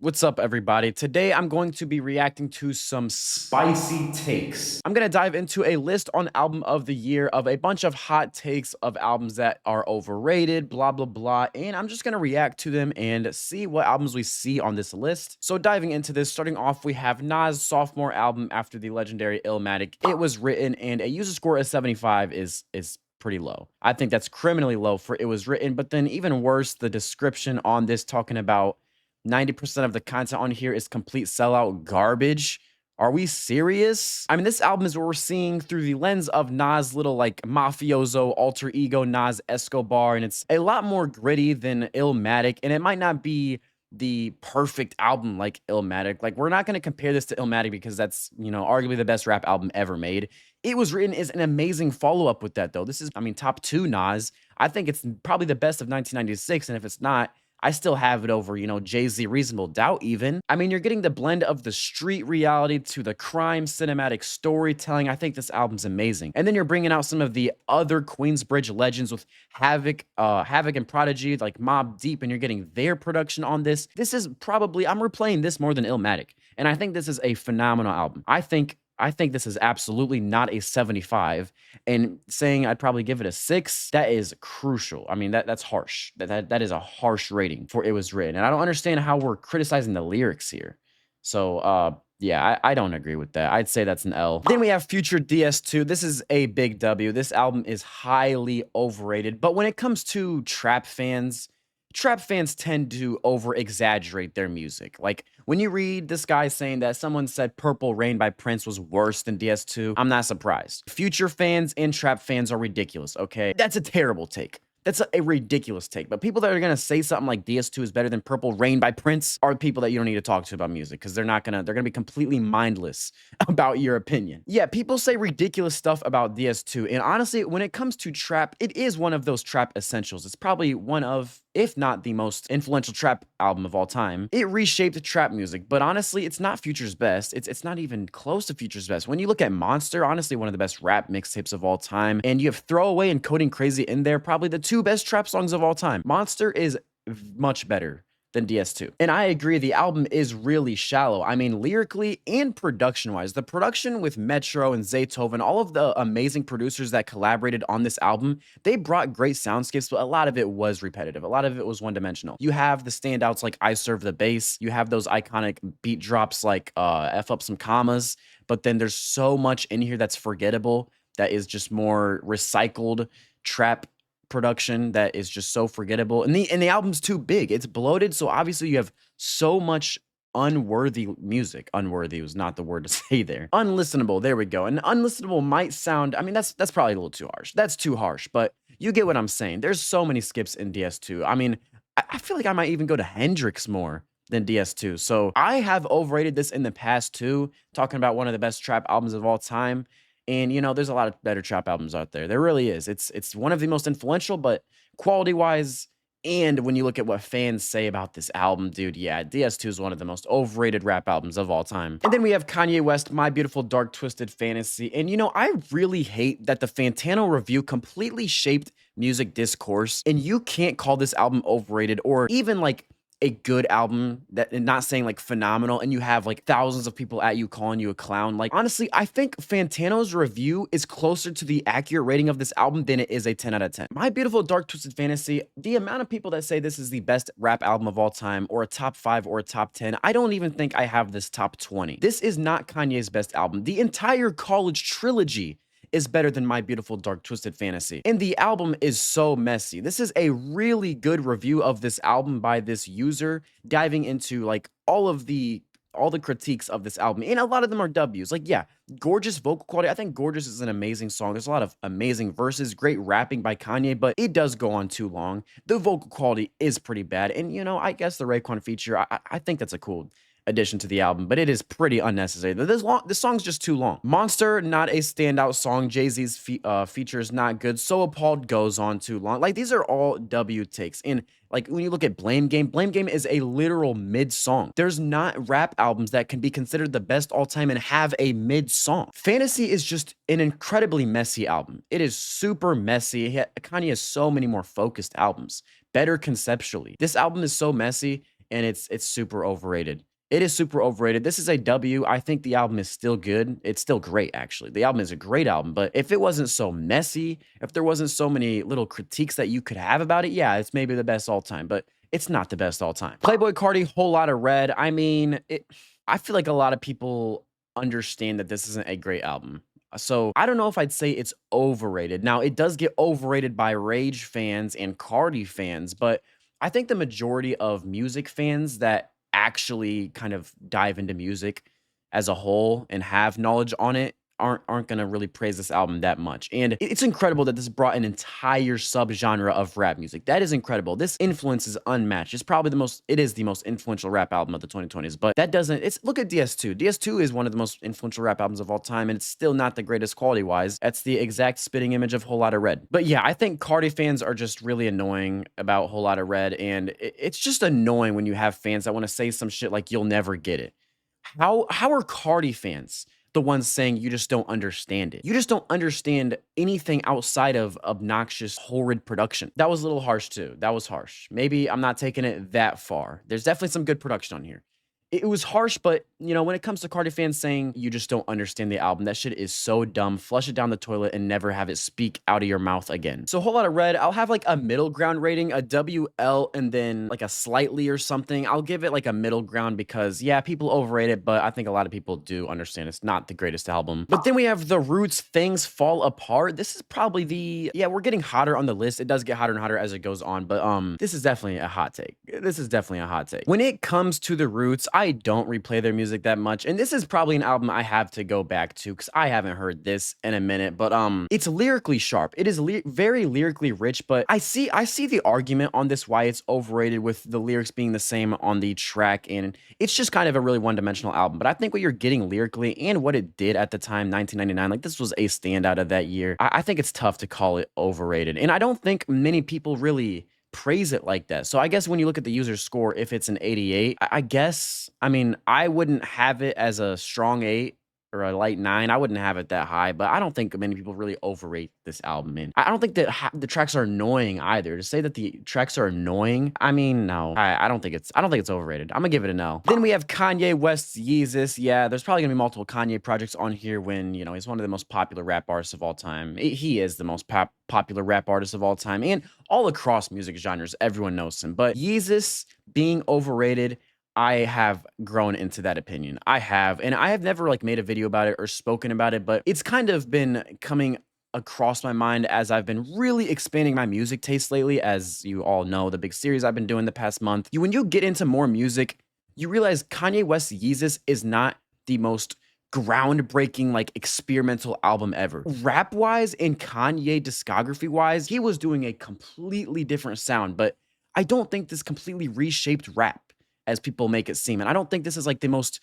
What's up, everybody? Today, I'm going to be reacting to some spicy takes. I'm going to dive into a list on album of the year of a bunch of hot takes of albums that are overrated, blah, blah, blah. And I'm just going to react to them and see what albums we see on this list. So diving into this, starting off, we have Nas' sophomore album after the legendary Illmatic. It was written, and a user score of 75 is pretty low. I think that's criminally low for it was written, but then even worse, the description on this talking about 90% of the content on here is complete sellout garbage. Are we serious? I mean, this album is what we're seeing through the lens of Nas' little like mafioso alter ego Nas Escobar, and it's a lot more gritty than Illmatic, and it might not be the perfect album like Illmatic. Like, we're not going to compare this to Illmatic because that's, arguably the best rap album ever made. It Was Written is an amazing follow-up with that, though. This is, top 2 Nas. I think it's probably the best of 1996, and if it's not, I still have it over, Jay-Z Reasonable Doubt even. I mean, you're getting the blend of the street reality to the crime cinematic storytelling. I think this album's amazing. And then you're bringing out some of the other Queensbridge legends with Havoc and Prodigy, like Mobb Deep, and you're getting their production on this. This is probably, I'm replaying this more than Illmatic. And I think this is a phenomenal album. I think this is absolutely not a 75, and saying I'd probably give it a 6, that is crucial. I mean, that's harsh. That is a harsh rating for It Was Written, and I don't understand how we're criticizing the lyrics here. So, yeah, I don't agree with that. I'd say that's an L. Then we have Future DS2. This is a big W. This album is highly overrated, but when it comes to trap fans tend to over-exaggerate their music. Like, when you read this guy saying that someone said Purple Rain by Prince was worse than DS2, I'm not surprised. Future fans and trap fans are ridiculous, okay? That's a terrible take. That's a ridiculous take. But people that are gonna say something like DS2 is better than Purple Rain by Prince are people that you don't need to talk to about music, because they're gonna be completely mindless about your opinion. Yeah, people say ridiculous stuff about DS2, and honestly, when it comes to trap, it is one of those trap essentials. It's probably one of, if not the most influential trap album of all time. It reshaped trap music, but honestly, it's not Future's best. It's not even close to Future's best. When you look at Monster, honestly, one of the best rap mixtapes of all time, and you have Throwaway and Coding Crazy in there, probably the 2 best trap songs of all time. Monster is much better than DS2. And I agree, the album is really shallow. I mean, lyrically and production-wise. The production with Metro and Zaytoven, all of the amazing producers that collaborated on this album, they brought great soundscapes, but a lot of it was repetitive. A lot of it was one-dimensional. You have the standouts like I Serve the Bass. You have those iconic beat drops like F Up Some Commas, but then there's so much in here that's forgettable, that is just more recycled trap production that is just so forgettable. And the album's too big. It's bloated, so obviously you have so much unworthy music. Unworthy was not the word to say there. Unlistenable, there we go. And unlistenable might sound, I mean, that's probably a little too harsh. That's too harsh, but you get what I'm saying. There's so many skips in DS2. I mean, I feel like I might even go to Hendrix more than DS2. So I have overrated this in the past too, talking about one of the best trap albums of all time. And, there's a lot of better trap albums out there. There really is. It's one of the most influential, but quality-wise, and when you look at what fans say about this album, dude, yeah, DS2 is one of the most overrated rap albums of all time. And then we have Kanye West, My Beautiful Dark Twisted Fantasy. And, I really hate that the Fantano review completely shaped music discourse, and you can't call this album overrated or even, like, a good album, that, and not saying like phenomenal, and you have like thousands of people at you calling you a clown. Like, honestly, I think Fantano's review is closer to the accurate rating of this album than it is a 10 out of 10. My Beautiful Dark Twisted Fantasy, the amount of people that say this is the best rap album of all time, or a top 5 or a top 10, I don't even think I have this top 20. This is not Kanye's best album. The entire College trilogy is better than My Beautiful Dark Twisted Fantasy. And the album is so messy. This is a really good review of this album by this user, diving into like all the critiques of this album, and a lot of them are W's. Like, yeah, gorgeous vocal quality. I think Gorgeous is an amazing song. There's a lot of amazing verses, great rapping by Kanye, but it does go on too long. The vocal quality is pretty bad, and I guess the Raekwon feature, I think that's a cool addition to the album, but it is pretty unnecessary. This song's just too long. Monster, not a standout song. Jay-Z's feature is not good. So Appalled goes on too long. Like, these are all W takes. And like, when you look at Blame Game is a literal mid song. There's not rap albums that can be considered the best all time and have a mid song. Fantasy is just an incredibly messy album. It is super messy. Kanye has so many more focused albums, better conceptually. This album is so messy. and it's super overrated. It is super overrated. This is a W. I think the album is still good. It's still great, actually. The album is a great album, but if it wasn't so messy, if there wasn't so many little critiques that you could have about it, yeah, it's maybe the best all time, but it's not the best all time. Playboy Cardi, Whole Lotta Red. I mean, I feel like a lot of people understand that this isn't a great album. So I don't know if I'd say it's overrated. Now, it does get overrated by Rage fans and Cardi fans, but I think the majority of music fans that actually kind of dive into music as a whole and have knowledge on it aren't gonna really praise this album that much. And it's incredible that this brought an entire subgenre of rap music. That is incredible. This influence is unmatched. It's probably it is the most influential rap album of the 2020s, but that doesn't, look at DS2. DS2 is one of the most influential rap albums of all time, and it's still not the greatest quality-wise. That's the exact spitting image of Whole Lotta Red. But yeah, I think Cardi fans are just really annoying about Whole Lotta Red, and it's just annoying when you have fans that want to say some shit like you'll never get it. How are Cardi fans the ones saying you just don't understand it? You just don't understand anything outside of obnoxious, horrid production. That was a little harsh too. That was harsh. Maybe I'm not taking it that far. There's definitely some good production on here. It was harsh, but you know, when it comes to Cardi fans saying you just don't understand the album, that shit is so dumb. Flush it down the toilet and never have it speak out of your mouth again. So Whole Lotta Red, I'll have like a middle ground rating, a WL, and then like a slightly or something. I'll give it like a middle ground because yeah, people overrate it, but I think a lot of people do understand it's not the greatest album. But then we have The Roots, Things Fall Apart. This is probably yeah, we're getting hotter on the list. It does get hotter and hotter as it goes on, but this is definitely a hot take. This is definitely a hot take. When it comes to The Roots, I don't replay their music that much, and this is probably an album I have to go back to because I haven't heard this in a minute. But it's lyrically sharp. It is very lyrically rich. But I see the argument on this why it's overrated with the lyrics being the same on the track, and it's just kind of a really one-dimensional album. But I think what you're getting lyrically and what it did at the time, 1999, like this was a standout of that year. I think it's tough to call it overrated, and I don't think many people really praise it like that. So I guess when you look at the user score, if it's an 88, I guess, I mean, I wouldn't have it as a strong 8 or a light 9. I wouldn't have it that high, but I don't think many people really overrate this album. And I don't think that the tracks are annoying either. To say that the tracks are annoying, I mean, no, I don't think it's overrated. I'm gonna give it a no. Then we have Kanye West's Yeezus. Yeah, there's probably gonna be multiple Kanye projects on here when, you know, he's one of the most popular rap artists of all time. He is the most popular rap artist of all time, and all across music genres, everyone knows him. But Yeezus being overrated, I have grown into that opinion. I have, and I have never like made a video about it or spoken about it, but it's kind of been coming across my mind as I've been really expanding my music taste lately. As you all know, the big series I've been doing the past month. When you get into more music, you realize Kanye West's Yeezus is not the most groundbreaking like experimental album ever. Rap wise and Kanye discography wise, he was doing a completely different sound, but I don't think this completely reshaped rap as people make it seem. And I don't think this is like the most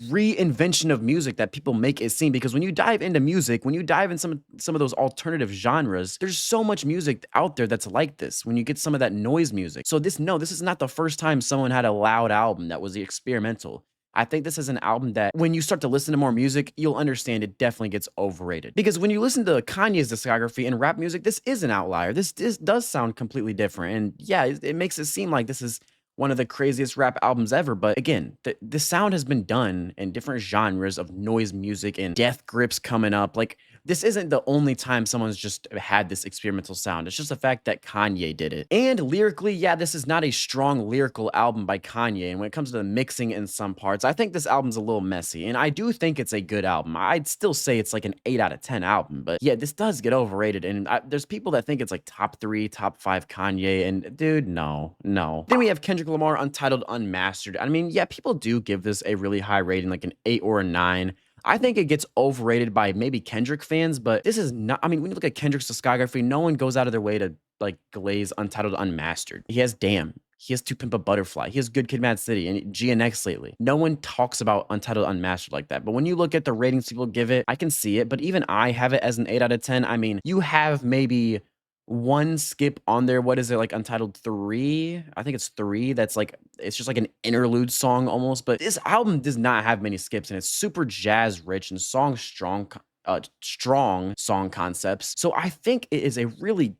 reinvention of music that people make it seem, because when you dive into music, when you dive in some of those alternative genres, there's so much music out there that's like this. When you get some of that noise music. So this is not the first time someone had a loud album that was experimental. I think this is an album that when you start to listen to more music, you'll understand it definitely gets overrated. Because when you listen to Kanye's discography and rap music, this is an outlier. This does sound completely different. And yeah, it makes it seem like this is one of the craziest rap albums ever. But again, the sound has been done in different genres of noise music and death grips coming up. Like, this isn't the only time someone's just had this experimental sound. It's just the fact that Kanye did it. And lyrically, yeah, this is not a strong lyrical album by Kanye. And when it comes to the mixing in some parts, I think this album's a little messy. And I do think it's a good album. I'd still say it's like an 8 out of 10 album. But yeah, this does get overrated. And there's people that think it's like top 3, top 5 Kanye. And dude, no. Then we have Kendrick Lamar, Untitled, Unmastered. I mean, yeah, people do give this a really high rating, like an 8 or a 9. I think it gets overrated by maybe Kendrick fans, but this is not, I mean, when you look at Kendrick's discography, no one goes out of their way to like glaze Untitled, Unmastered. He has Damn. He has To Pimp a Butterfly. He has Good Kid, Mad City and GNX lately. No one talks about Untitled, Unmastered like that. But when you look at the ratings people give it, I can see it. But even I have it as an 8 out of 10. I mean, you have maybe one skip on there. What is it, like Untitled 3? I think it's 3. That's like, it's just like an interlude song almost. But this album does not have many skips, and it's super jazz rich and strong song concepts. So I think it is a really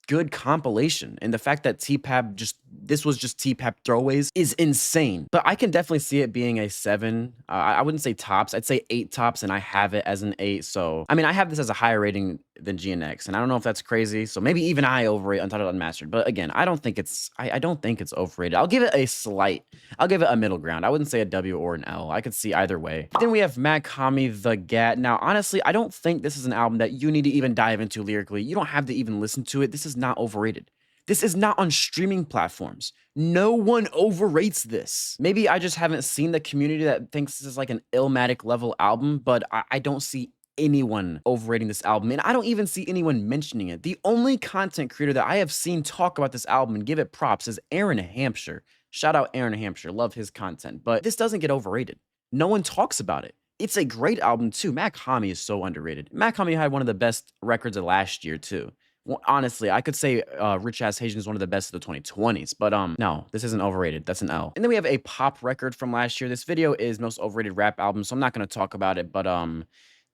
good compilation. And the fact that T-Pab just this was just T-Pep throwaways is insane. But I can definitely see it being a 7. I wouldn't say tops. I'd say 8 tops, and I have it as an 8. So, I mean, I have this as a higher rating than GNX, and I don't know if that's crazy. So maybe even I overrate Untitled Unmastered. But again, I don't think it's overrated. I'll give it a middle ground. I wouldn't say a W or an L. I could see either way. Then we have Makami the Gat. Now, honestly, I don't think this is an album that you need to even dive into lyrically. You don't have to even listen to it. This is not overrated. This is not on streaming platforms. No one overrates this. Maybe I just haven't seen the community that thinks this is like an Illmatic level album, but I don't see anyone overrating this album, and I don't even see anyone mentioning it. The only content creator that I have seen talk about this album and give it props is Aaron Hampshire. Shout out Aaron Hampshire. Love his content, but this doesn't get overrated. No one talks about it. It's a great album too. Makami is so underrated. Makami had one of the best records of last year too. Well, honestly, I could say Rich Ass Haitian is one of the best of the 2020s, but no, this isn't overrated. That's an L. And then we have a pop record from last year. This video is most overrated rap album, so I'm not going to talk about it, but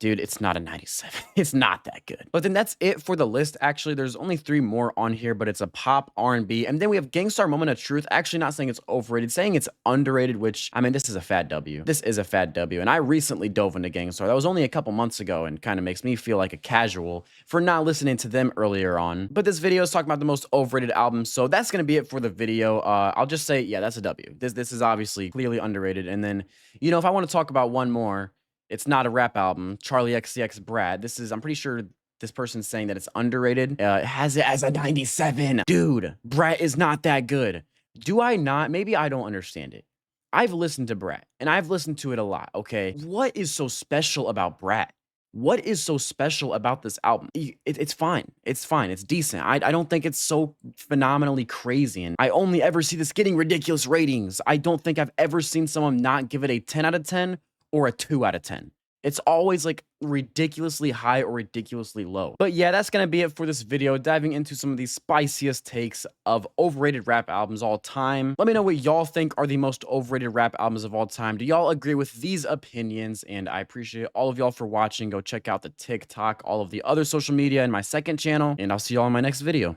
dude, it's not a 97. It's not that good. But then that's it for the list. Actually, there's only 3 more on here, but it's a pop, R&B. And then we have Gangstar Moment of Truth. Actually, not saying it's overrated, saying it's underrated, which, I mean, this is a fat W. This is a fat W. And I recently dove into Gangstar. That was only a couple months ago and kind of makes me feel like a casual for not listening to them earlier on. But this video is talking about the most overrated albums. So that's going to be it for the video. I'll just say, yeah, that's a W. This is obviously clearly underrated. And then, you know, if I want to talk about one more, it's not a rap album. Charlie XCX Brad. I'm pretty sure this person's saying that it's underrated. It has it as a 97. Dude, Brat is not that good. Do I not? Maybe I don't understand it. I've listened to Brat, and I've listened to it a lot, okay? What is so special about Brat? What is so special about this album? It's fine. It's fine. It's decent. I don't think it's so phenomenally crazy, and I only ever see this getting ridiculous ratings. I don't think I've ever seen someone not give it a 10 out of 10 or a 2 out of 10. It's always like ridiculously high or ridiculously low. But yeah, that's gonna be it for this video, diving into some of these spiciest takes of overrated rap albums all time. Let me know what y'all think are the most overrated rap albums of all time. Do y'all agree with these opinions? And I appreciate all of y'all for watching. Go check out the TikTok, all of the other social media, and my second channel, and I'll see y'all in my next video.